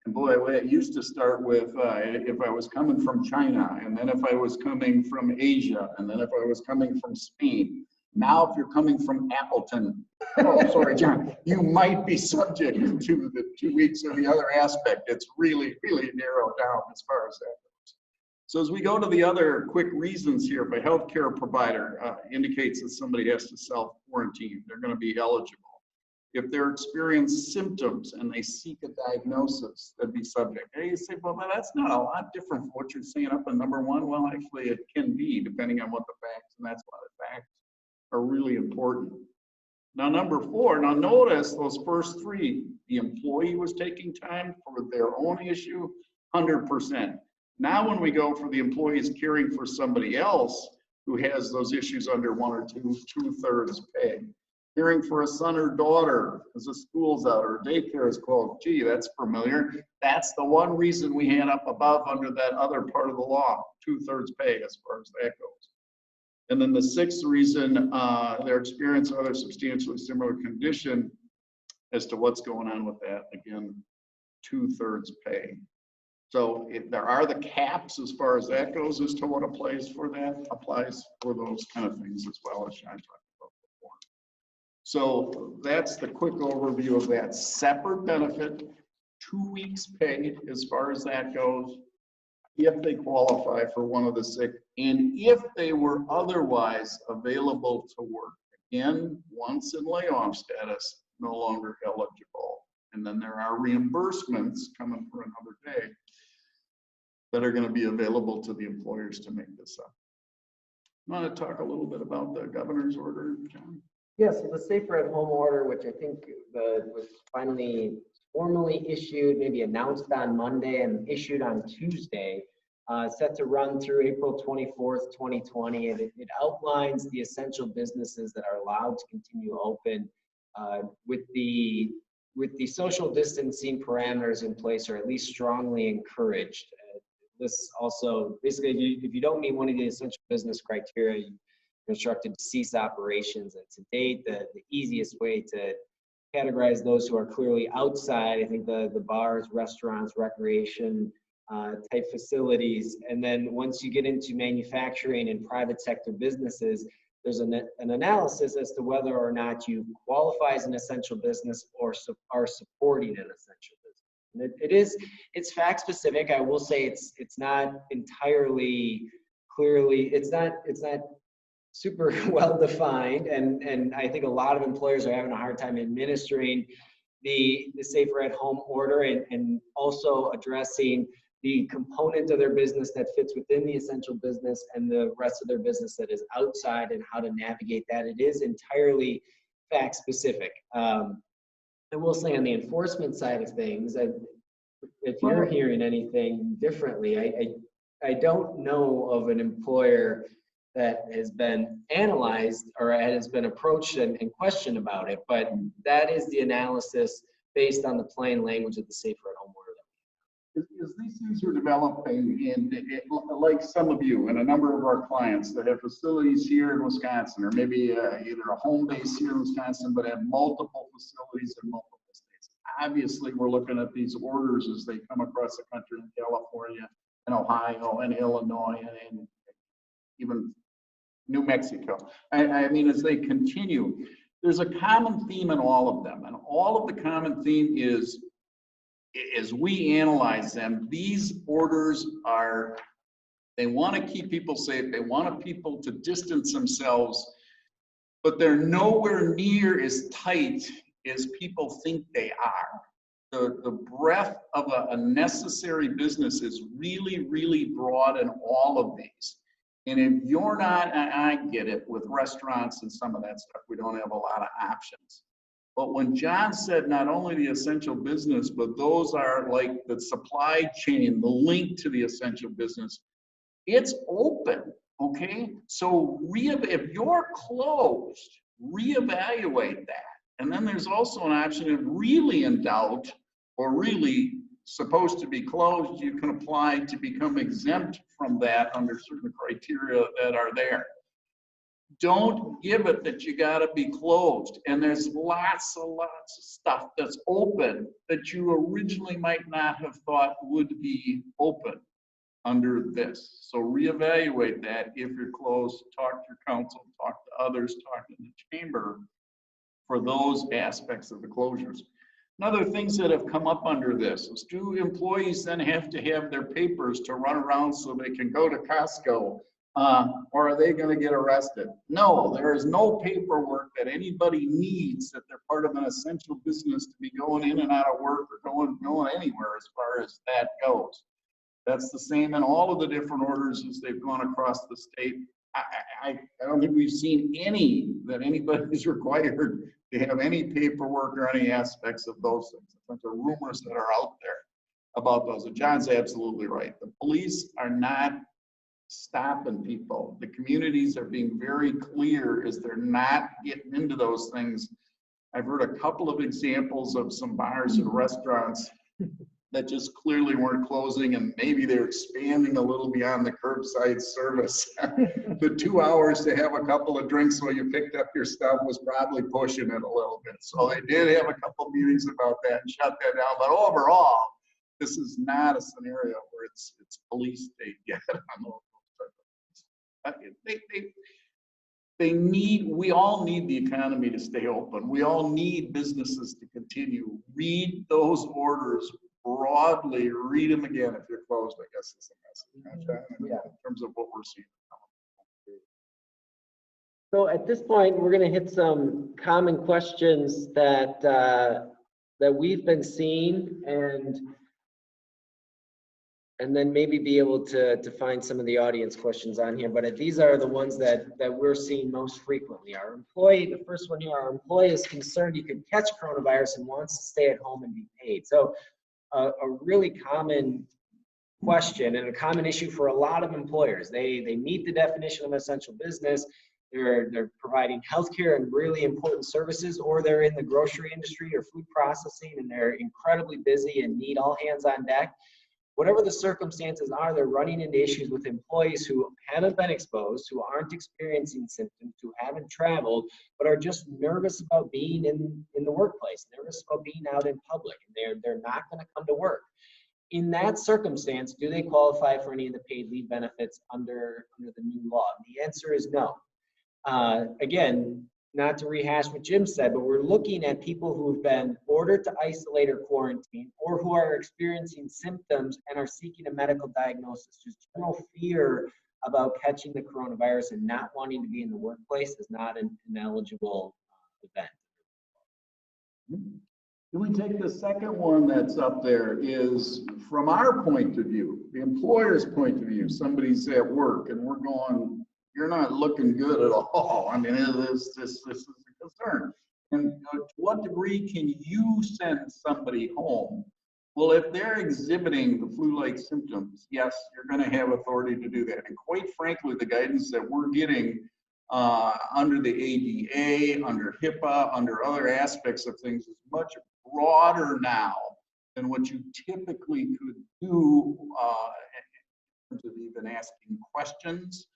And boy, it used to start with if I was coming from China, and then if I was coming from Asia, and then if I was coming from Spain. Now, if you're coming from Appleton, oh, sorry, John, you might be subject to the 2 weeks or the other aspect. It's really, really narrowed down as far as that goes. So as we go to the other quick reasons here, if a healthcare provider indicates that somebody has to self-quarantine, they're going to be eligible. If they're experiencing symptoms and they seek a diagnosis, they'd be subject. And you say, well, that's not a lot different from what you're saying up in number one. Well, actually, it can be, depending on what the facts, and that's why the facts are really important. Now, number four, now notice those first three, the employee was taking time for their own issue, 100%. Now, when we go for the employees caring for somebody else who has those issues under one or two, 2/3 pay. Caring for a son or daughter because the school's out or daycare is closed. Gee, that's familiar. That's the one reason we had up above under that other part of the law, 2/3 pay as far as that goes. And then the sixth reason, their experience or other substantially similar condition as to what's going on with that, again, 2/3 pay. So if there are the caps as far as that goes as to what applies for that, applies for those kind of things as well as Sean talked about before. So that's the quick overview of that. Separate benefit, 2 weeks paid as far as that goes, if they qualify for one of the six, and if they were otherwise available to work. Again, once in layoff status, no longer eligible. And then there are reimbursements coming for another day that are going to be available to the employers to make this up. I want to talk a little bit about the governor's order, John. Yes, the safer at home order, which I think was finally formally issued, maybe announced on Monday and issued on Tuesday, set to run through April 24th, 2020. And it outlines the essential businesses that are allowed to continue open with the social distancing parameters in place, or at least strongly encouraged. This also, basically, if you don't meet one of the essential business criteria, you're instructed to cease operations. And to date, the easiest way to categorize those who are clearly outside, I think the bars, restaurants, recreation type facilities. And then once you get into manufacturing and private sector businesses, there's an analysis as to whether or not you qualify as an essential business or are supporting an essential business. And it's fact specific. I will say it's not entirely clearly, it's not super well defined, and I think a lot of employers are having a hard time administering the safer at home order and also addressing the component of their business that fits within the essential business and the rest of their business that is outside, and how to navigate that. It is entirely fact specific. I will say on the enforcement side of things, if you're hearing anything differently, I don't know of an employer that has been analyzed or has been approached and questioned about it, but that is the analysis based on the plain language of the safer at home order. As these things are developing, and like some of you and a number of our clients that have facilities here in Wisconsin, or maybe either a home base here in Wisconsin, but have multiple facilities in multiple states. Obviously, we're looking at these orders as they come across the country in California and Ohio and Illinois and even New Mexico. I mean, as they continue, there's a common theme in all of them, and all of the common theme is, as we analyze them, these orders are, they want to keep people safe, they want people to distance themselves, but they're nowhere near as tight as people think they are. The breadth of a necessary business is really, really broad in all of these. And if you're not, I get it, with restaurants and some of that stuff, we don't have a lot of options. But when John said not only the essential business, but those are like the supply chain, the link to the essential business, it's open, okay? So if you're closed, reevaluate that. And then there's also an option of really in doubt or really supposed to be closed, you can apply to become exempt from that under certain criteria that are there. Don't give it that you gotta be closed. And there's lots of stuff that's open that you originally might not have thought would be open under this. So reevaluate that. If you're closed, talk to your council, talk to others, talk to the chamber for those aspects of the closures. And other things that have come up under this is, do employees then have to have their papers to run around so they can go to Costco? Or are they going to get arrested? No, there is no paperwork that anybody needs that they're part of an essential business to be going in and out of work or going anywhere as far as that goes. That's the same in all of the different orders as they've gone across the state. I don't think we've seen any that anybody's required to have any paperwork or any aspects of those things. I think there are rumors that are out there about those. And John's absolutely right. The police are not stopping people. The communities are being very clear as they're not getting into those things. I've heard a couple of examples of some bars and restaurants that just clearly weren't closing, and maybe they're expanding a little beyond the curbside service. The 2 hours to have a couple of drinks while you picked up your stuff was probably pushing it a little bit. So they did have a couple meetings about that and shut that down. But overall, this is not a scenario where it's police state yet on those type of things. We all need the economy to stay open. We all need businesses to continue. Read those orders broadly, read them again if you're closed, I guess is the message. Yeah. In terms of what we're seeing. So at this point, we're going to hit some common questions that that we've been seeing, and then maybe be able to find some of the audience questions on here. But these are the ones that we're seeing most frequently. Our employee, the first one here, our employee is concerned he could catch coronavirus and wants to stay at home and be paid. So a really common question and a common issue for a lot of employers. They meet the definition of essential business. They're providing healthcare and really important services, or they're in the grocery industry or food processing and they're incredibly busy and need all hands on deck. Whatever the circumstances are, they're running into issues with employees who haven't been exposed, who aren't experiencing symptoms, who haven't traveled, but are just nervous about being in the workplace, nervous about being out in public, and they're not going to come to work. In that circumstance, do they qualify for any of the paid leave benefits under the new law? The answer is no. Again, not to rehash what Jim said, but we're looking at people who've been ordered to isolate or quarantine, or who are experiencing symptoms and are seeking a medical diagnosis. Just general fear about catching the coronavirus and not wanting to be in the workplace is not an eligible event. Can we take the second one that's up there? Is from our point of view, the employer's point of view, somebody's at work and we're going, you're not looking good at all. I mean, this is a concern. And to what degree can you send somebody home? Well, if they're exhibiting the flu-like symptoms, yes, you're going to have authority to do that. And quite frankly, the guidance that we're getting under the ADA, under HIPAA, under other aspects of things is much broader now than what you typically could do in terms of even asking questions.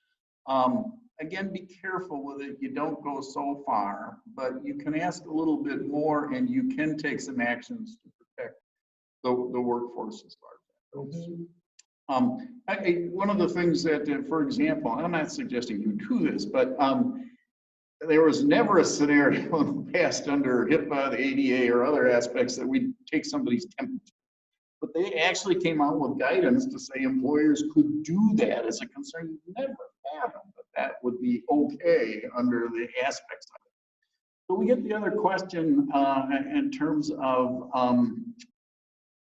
Again, be careful with it. You don't go so far, but you can ask a little bit more and you can take some actions to protect the workforce as far as that goes. One of the things that, for example, I'm not suggesting you do this, but there was never a scenario in the past under HIPAA, the ADA, or other aspects that we take somebody's temperature. But they actually came out with guidance to say employers could do that as a concern. You never fathomed that would be okay under the aspects of it. So we get the other question in terms of,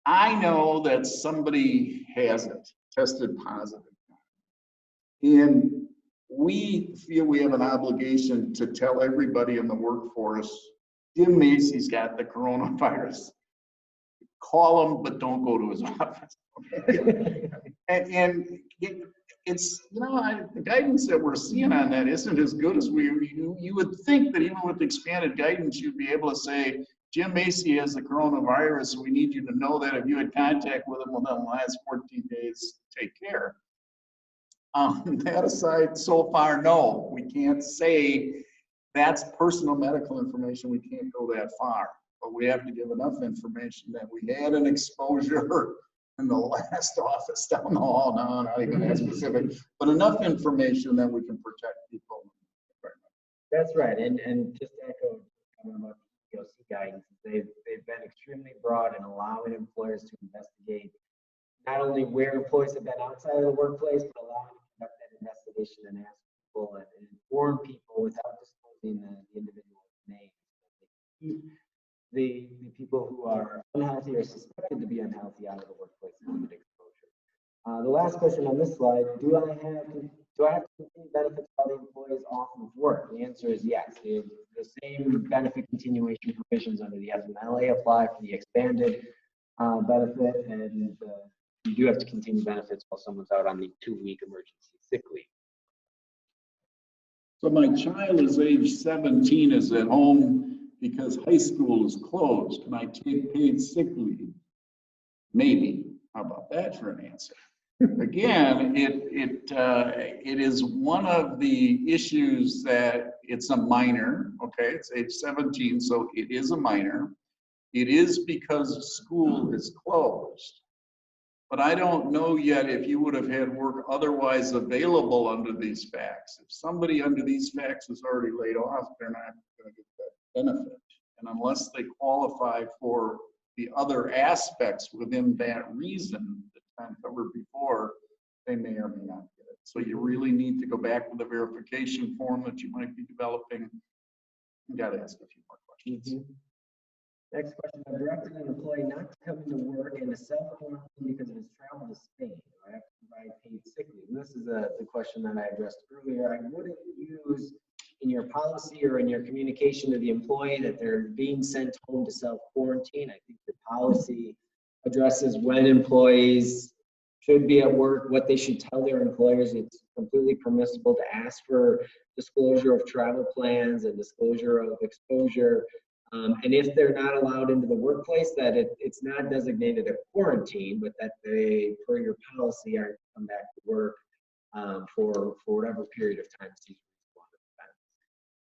I know that somebody hasn't tested positive, and we feel we have an obligation to tell everybody in the workforce, Jim Macy's got the coronavirus. Call him, but don't go to his office. and it's, you know, the guidance that we're seeing on that isn't as good as you would think that even with expanded guidance, you'd be able to say, Jim Macy has the coronavirus. We need you to know that if you had contact with him within the last 14 days, take care. That aside, so far, no, we can't say that's personal medical information. We can't go that far, but we have to give enough information that we had an exposure in the last office down the hall. No, not even that specific, but enough information that we can protect people. That's right, and just to echo about DOC guidance, they've been extremely broad in allowing employers to investigate not only where employees have been outside of the workplace, but allowing them to conduct that investigation and ask people and inform people without disclosing the individual's name. Keep the people who are unhealthy or suspected to be unhealthy out of the workplace and limit exposure. The last question on this slide, do I have to continue benefits while the employee is off of work? The answer is yes. The same benefit continuation provisions under the FMLA apply for the expanded benefit, and you do have to continue benefits while someone's out on the 2-week emergency sick leave. So my child is age 17, is at home because high school is closed. Can I take paid sick leave? Maybe. How about that for an answer? Again, it is one of the issues that it's a minor, okay? It's age 17, so it is a minor. It is because school is closed. But I don't know yet if you would have had work otherwise available under these facts. If somebody under these facts is already laid off, they're not going to get that benefit. And unless they qualify for the other aspects within that reason that time covered before, they may or may not get it. So you really need to go back to the verification form that you might be developing. You got to ask a few more questions. Next question, I've directed an employee not to come into work and to self-quarantine because of his travel to Spain. Do I have to provide paid sick leave? And this is the question that I addressed earlier. I wouldn't use in your policy or in your communication to the employee that they're being sent home to self-quarantine. I think your policy addresses when employees should be at work, what they should tell their employers. It's completely permissible to ask for disclosure of travel plans and disclosure of exposure. And if they're not allowed into the workplace, that it's not designated a quarantine, but that they, per your policy, are to come back to work for whatever period of time.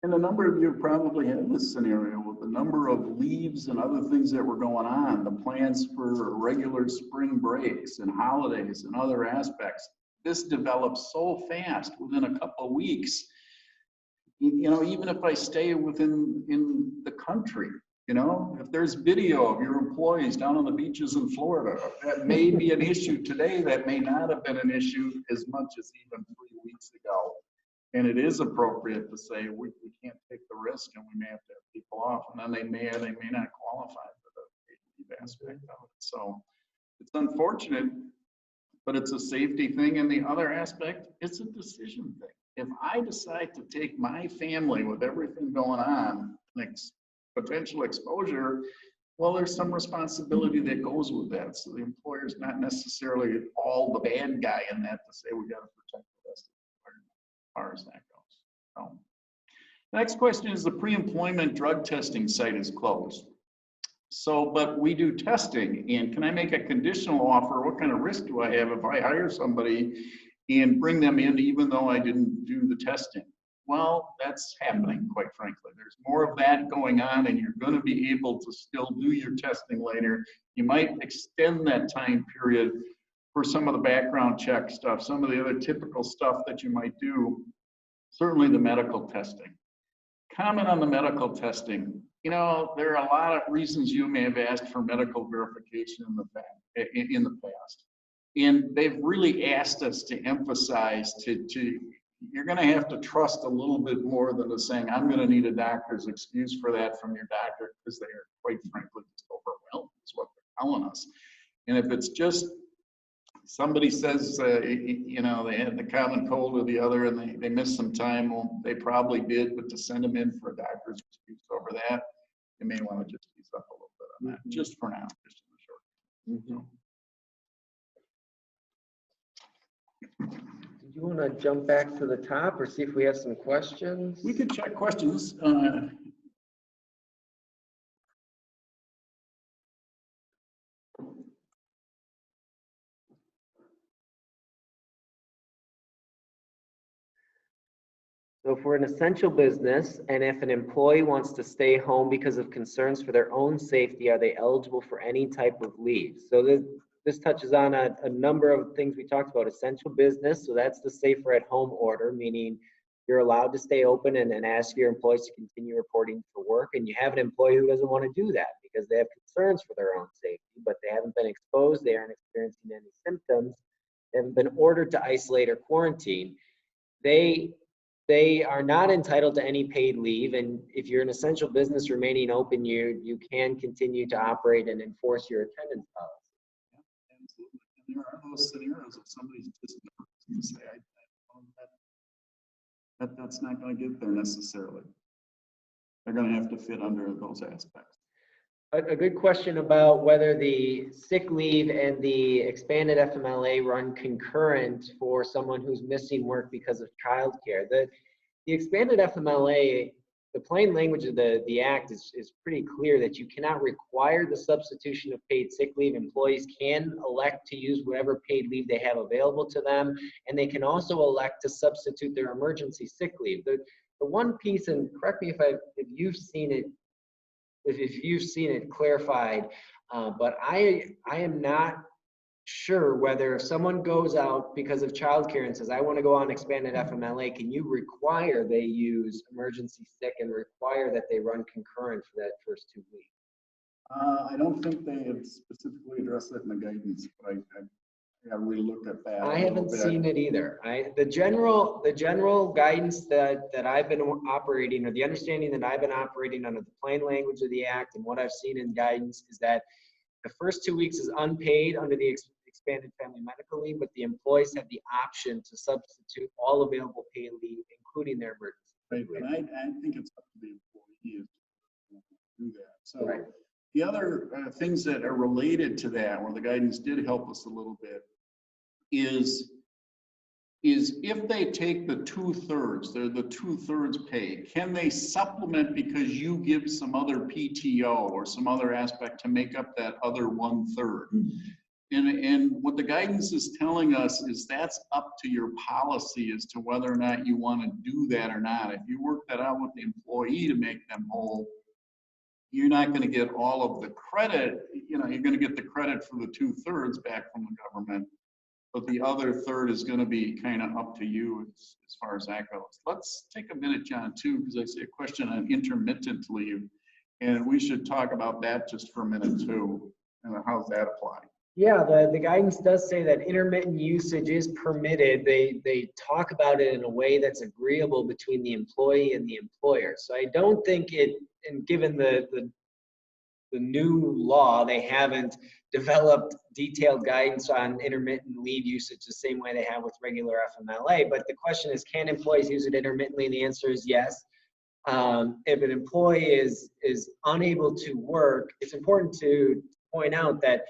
And a number of you probably had this scenario with the number of leaves and other things that were going on, the plans for regular spring breaks and holidays and other aspects. This develops so fast within a couple of weeks. You know, even if I stay in the country, you know, if there's video of your employees down on the beaches in Florida, that may be an issue today. That may not have been an issue as much as even 3 weeks ago. And it is appropriate to say we can't take the risk and we may have to have people off, and then they may or they may not qualify for the paid leave aspect of it. So it's unfortunate, but it's a safety thing. And the other aspect, it's a decision thing. If I decide to take my family with everything going on, like potential exposure, well, there's some responsibility that goes with that. So the employer's not necessarily all the bad guy in that to say we got to protect the rest of the employer as far as that goes. So, next question is the pre-employment drug testing site is closed. So, but we do testing, and can I make a conditional offer? What kind of risk do I have if I hire somebody and bring them in even though I didn't do the testing? Well, that's happening, quite frankly. There's more of that going on, and you're going to be able to still do your testing later. You might extend that time period for some of the background check stuff, some of the other typical stuff that you might do, certainly the medical testing. Comment on the medical testing. You know, there are a lot of reasons you may have asked for medical verification in the past. And they've really asked us to emphasize you're going to have to trust a little bit more than to saying, I'm going to need a doctor's excuse for that from your doctor, because they are, quite frankly, just overwhelmed is what they're telling us. And if it's just somebody says, you know, they had the common cold or the other and they missed some time, well, they probably did, but to send them in for a doctor's excuse over that, you may want to just ease up a little bit on that, just for now, just in the short term. Did you want to jump back to the top or see if we have some questions? We could check questions. So if we're an essential business and if an employee wants to stay home because of concerns for their own safety, are they eligible for any type of leave? So this touches on a number of things we talked about. Essential business, so that's the safer at home order, meaning you're allowed to stay open and ask your employees to continue reporting for work. And you have an employee who doesn't want to do that because they have concerns for their own safety, but they haven't been exposed, they aren't experiencing any symptoms, they haven't been ordered to isolate or quarantine. They are not entitled to any paid leave, and if you're an essential business remaining open, you can continue to operate and enforce your attendance policy. Yeah, absolutely. And there are those scenarios if somebody's just going to say, that's not going to get there necessarily. They're going to have to fit under those aspects. A good question about whether the sick leave and the expanded FMLA run concurrent for someone who's missing work because of childcare. The expanded FMLA, the plain language of the act is pretty clear that you cannot require the substitution of paid sick leave. Employees can elect to use whatever paid leave they have available to them, and they can also elect to substitute their emergency sick leave. The one piece, and correct me if you've seen it clarified, but I am not sure whether if someone goes out because of childcare and says, I want to go on expanded FMLA, can you require they use emergency sick and require that they run concurrent for that first 2 weeks? I don't think they have specifically addressed that in the guidance, but I really looked at that. I haven't seen it either. The general guidance that I've been operating, or the understanding that I've been operating under the plain language of the act and what I've seen in guidance, is that the first 2 weeks is unpaid under the expanded family medical leave, but the employees have the option to substitute all available paid leave, including their emergency. Right, and I think it's up to the employee to do that. So right. The other things that are related to that, where the guidance did help us a little bit, is if they take the 2/3, they're the 2/3 pay, can they supplement because you give some other PTO or some other aspect to make up that other 1/3? And what the guidance is telling us is that's up to your policy as to whether or not you want to do that or not. If you work that out with the employee to make them whole, you're not going to get all of the credit. You're going to get the credit for the 2/3 back from the government, but the other third is going to be kind of up to you as far as that goes. Let's take a minute, John, too, because I see a question on intermittent leave, and we should talk about that just for a minute too, and how's that apply? Yeah, the guidance does say that intermittent usage is permitted. They talk about it in a way that's agreeable between the employee and the employer. So I don't think it, and given the new law, they haven't developed detailed guidance on intermittent leave usage the same way they have with regular FMLA. But the question is, can employees use it intermittently? And the answer is yes. If an employee is unable to work, it's important to point out that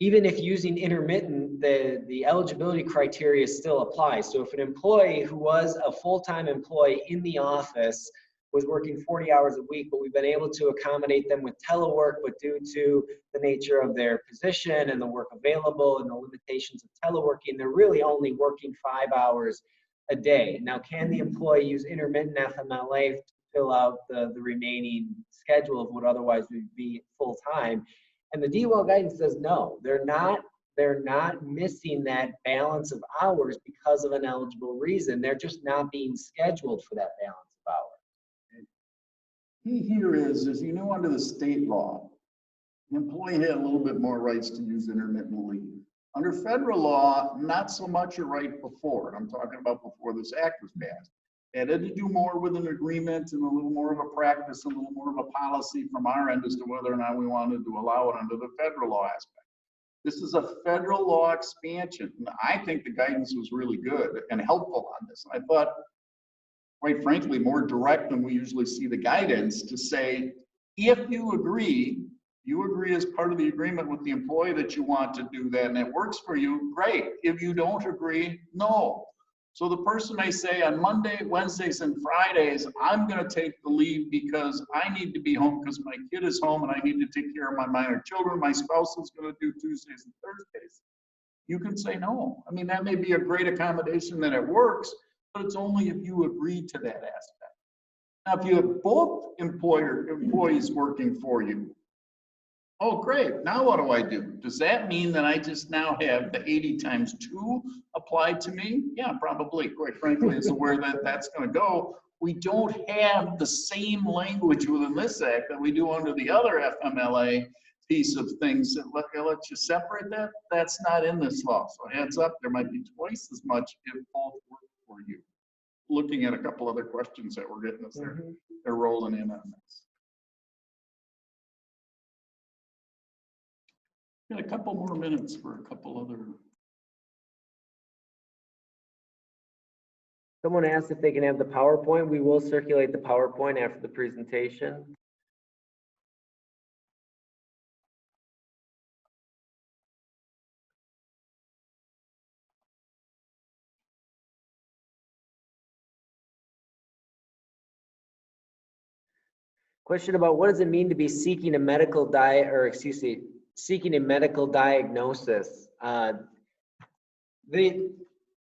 even if using intermittent, the eligibility criteria still applies. So if an employee who was a full-time employee in the office was working 40 hours a week, but we've been able to accommodate them with telework, but due to the nature of their position and the work available and the limitations of teleworking, they're really only working 5 hours a day. Now, can the employee use intermittent FMLA to fill out the remaining schedule of what otherwise would be full-time? And the DOL guidance says no, they're not missing that balance of hours because of an eligible reason. They're just not being scheduled for that balance of hours. Key here is under the state law, the employee had a little bit more rights to use intermittent leave. Under federal law, not so much a right before, and I'm talking about before this act was passed. It had to do more with an agreement and a little more of a practice, a little more of a policy from our end as to whether or not we wanted to allow it under the federal law aspect. This is a federal law expansion. And I think the guidance was really good and helpful on this. I thought, quite frankly, more direct than we usually see the guidance to say, if you agree as part of the agreement with the employee that you want to do that and it works for you, great. If you don't agree, no. So the person may say on Monday, Wednesdays, and Fridays, I'm going to take the leave because I need to be home because my kid is home and I need to take care of my minor children. My spouse is going to do Tuesdays and Thursdays. You can say no. I mean, that may be a great accommodation that it works, but it's only if you agree to that aspect. Now, if you have both employees working for you, oh, great. Now what do I do? Does that mean that I just now have the 80 times 2 applied to me? Yeah, probably. Quite frankly, is where that's going to go. We don't have the same language within this act that we do under the other FMLA piece of things that let you separate that. That's not in this law. So heads up, there might be twice as much if both work for you. Looking at a couple other questions that we're getting us there. They're rolling in on this. Got a couple more minutes for a couple other. Someone asked if they can have the PowerPoint. We will circulate the PowerPoint after the presentation. Question about what does it mean to be seeking a medical seeking a medical diagnosis.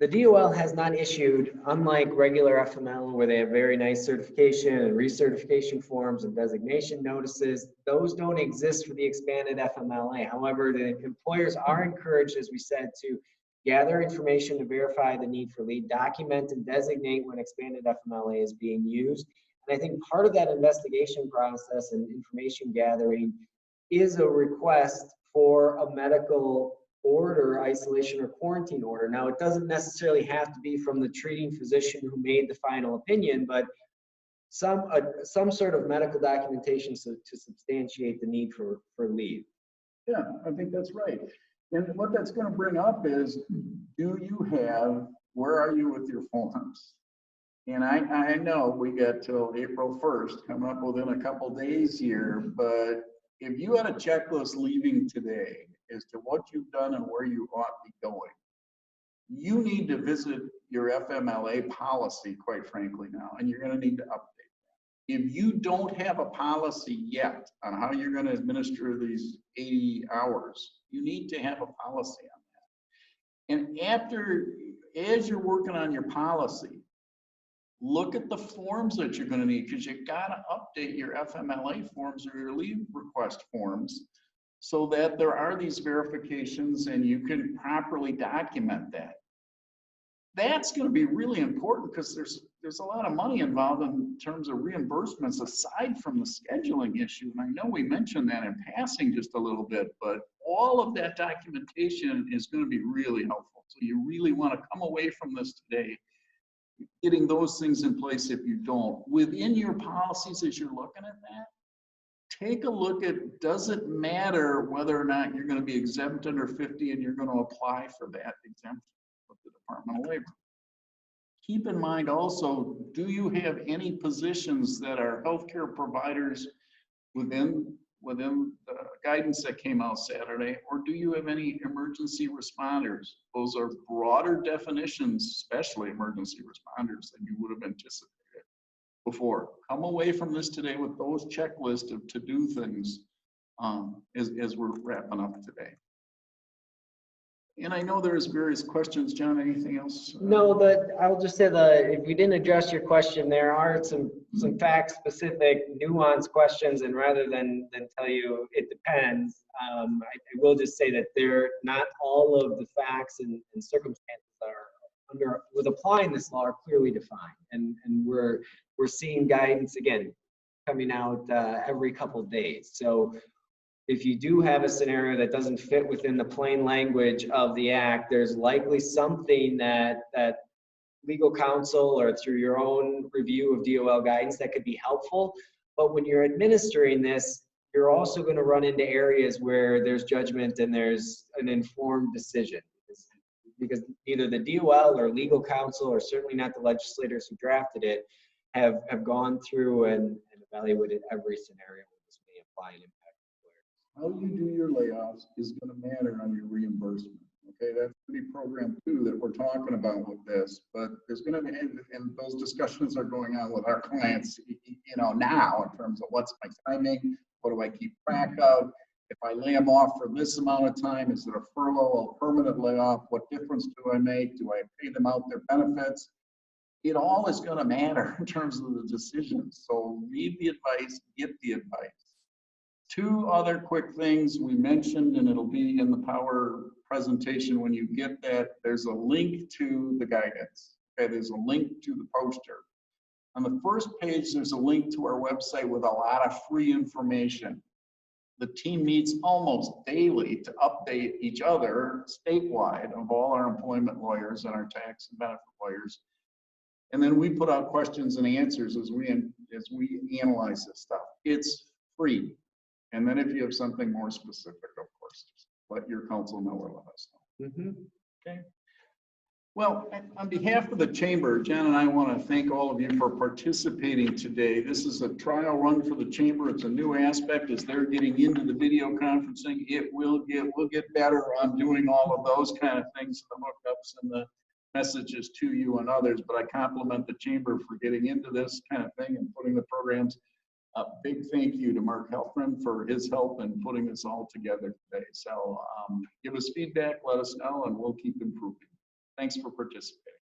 The DOL has not issued, unlike regular FML where they have very nice certification and recertification forms and designation notices, those don't exist for the expanded FMLA. However, the employers are encouraged, as we said, to gather information to verify the need for leave, document and designate when expanded FMLA is being used. And I think part of that investigation process and information gathering is a request for a medical order, isolation or quarantine order. Now, it doesn't necessarily have to be from the treating physician who made the final opinion, but some sort of medical documentation to substantiate the need for leave. Yeah, I think that's right. And what that's going to bring up is, where are you with your forms? And I know we got till April 1st, coming up within a couple days here, but if you had a checklist leaving today as to what you've done and where you ought to be going, you need to visit your FMLA policy, quite frankly now, and you're going to need to update that. If you don't have a policy yet on how you're going to administer these 80 hours, you need to have a policy on that. And as you're working on your policy, look at the forms that you're going to need, because you got to update your FMLA forms or your leave request forms so that there are these verifications and you can properly document that. That's going to be really important because there's a lot of money involved in terms of reimbursements aside from the scheduling issue. And I know we mentioned that in passing just a little bit, but all of that documentation is going to be really helpful. So you really want to come away from this today getting those things in place. If you don't, within your policies, as you're looking at that, take a look at, does it matter whether or not you're going to be exempt under 50 and you're going to apply for that exemption with the Department of Labor? Keep in mind also, do you have any positions that are healthcare providers within the guidance that came out Saturday, or do you have any emergency responders? Those are broader definitions, especially emergency responders, than you would have anticipated before. Come away from this today with those checklists of to-do things as we're wrapping up today. And I know there's various questions. John, anything else? No, I'll just say if we didn't address your question, there are some fact-specific, nuanced questions, and rather than tell you it depends, I will just say that not all of the facts and circumstances with applying this law are clearly defined, and we're seeing guidance again coming out every couple of days. So if you do have a scenario that doesn't fit within the plain language of the act, there's likely something that legal counsel or through your own review of DOL guidance that could be helpful. But when you're administering this, you're also going to run into areas where there's judgment and there's an informed decision. Because neither the DOL or legal counsel, or certainly not the legislators who drafted it, have gone through and evaluated every scenario where this may apply and impact. How you do your layoffs is going to matter on your reimbursement. Okay, that's the program 2 that we're talking about with this. But there's going to be, and those discussions are going on with our clients, now in terms of what's my timing, what do I keep track of? If I lay them off for this amount of time, is it a furlough, a permanent layoff? What difference do I make? Do I pay them out their benefits? it all is going to matter in terms of the decisions. So read the advice, get the advice. Two other quick things we mentioned, and it'll be in the power presentation when you get that. There's a link to the guidance. Okay, there's a link to the poster. On the first page, there's a link to our website with a lot of free information. The team meets almost daily to update each other statewide of all our employment lawyers and our tax and benefit lawyers. And then we put out questions and answers as we analyze this stuff. It's free. And then if you have something more specific, of course, just let your counsel know or let us know. Okay. Well, on behalf of the chamber, Jen and I want to thank all of you for participating today. This is a trial run for the chamber. It's a new aspect as they're getting into the video conferencing. We'll get better on doing all of those kind of things, the hookups and the messages to you and others. But I compliment the chamber for getting into this kind of thing and putting the programs. A big thank you to Mark Helfman for his help in putting this all together today. So give us feedback, let us know, and we'll keep improving. Thanks for participating.